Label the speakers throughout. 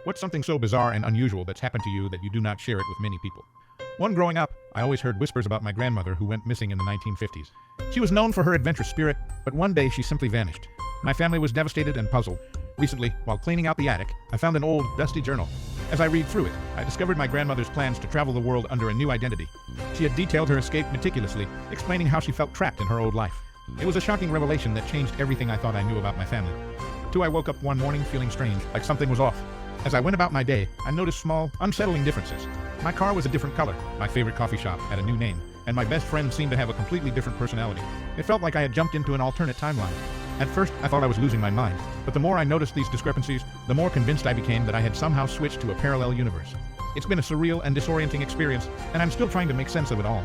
Speaker 1: What's something so bizarre and unusual that's happened to you that you do not share it with many people? One, growing up, I always heard whispers about my grandmother who went missing in the 1950s. She was known for her adventurous spirit, but one day she simply vanished. My family was devastated and puzzled. Recently, while cleaning out the attic, I found an old, dusty journal. As I read through it, I discovered my grandmother's plans to travel the world under a new identity. She had detailed her escape meticulously, explaining how she felt trapped in her old life. It was a shocking revelation that changed everything I thought I knew about my family. Too, I woke up one morning feeling strange, like something was off. As I went about my day, I noticed small, unsettling differences. My car was a different color, my favorite coffee shop had a new name, and my best friend seemed to have a completely different personality. It felt like I had jumped into an alternate timeline. At first, I thought I was losing my mind, but the more I noticed these discrepancies, the more convinced I became that I had somehow switched to a parallel universe. It's been a surreal and disorienting experience, and I'm still trying to make sense of it all.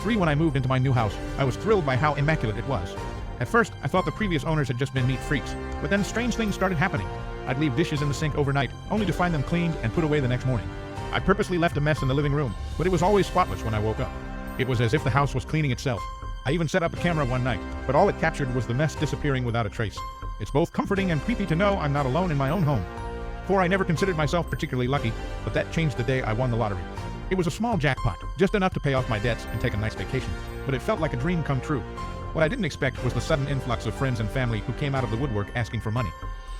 Speaker 1: When I moved into my new house, I was thrilled by how immaculate it was. At first, I thought the previous owners had just been neat freaks, but then strange things started happening. I'd leave dishes in the sink overnight, only to find them cleaned and put away the next morning. I purposely left a mess in the living room, but it was always spotless when I woke up. It was as if the house was cleaning itself. I even set up a camera one night, but all it captured was the mess disappearing without a trace. It's both comforting and creepy to know I'm not alone in my own home. Before, I never considered myself particularly lucky, but that changed the day I won the lottery. It was a small jackpot, just enough to pay off my debts and take a nice vacation, but it felt like a dream come true. What I didn't expect was the sudden influx of friends and family who came out of the woodwork asking for money.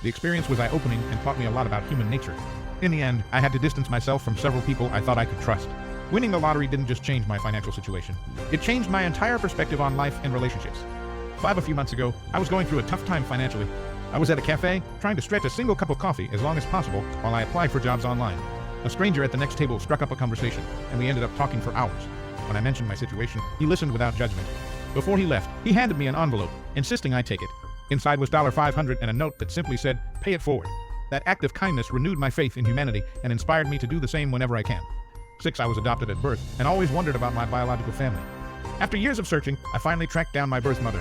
Speaker 1: The experience was eye-opening and taught me a lot about human nature. In the end, I had to distance myself from several people I thought I could trust. Winning the lottery didn't just change my financial situation. It changed my entire perspective on life and relationships. A few months ago, I was going through a tough time financially. I was at a cafe, trying to stretch a single cup of coffee as long as possible while I applied for jobs online. A stranger at the next table struck up a conversation, and we ended up talking for hours. When I mentioned my situation, he listened without judgment. Before he left, he handed me an envelope, insisting I take it. Inside was $500 and a note that simply said, "Pay it forward." That act of kindness renewed my faith in humanity and inspired me to do the same whenever I can. I was adopted at birth and always wondered about my biological family. After years of searching, I finally tracked down my birth mother.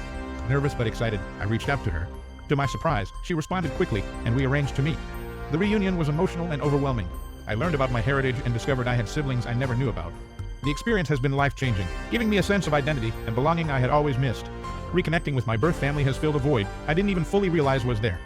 Speaker 1: Nervous but excited, I reached out to her. To my surprise, she responded quickly, and we arranged to meet. The reunion was emotional and overwhelming. I learned about my heritage and discovered I had siblings I never knew about. The experience has been life-changing, giving me a sense of identity and belonging I had always missed. Reconnecting with my birth family has filled a void I didn't even fully realize was there.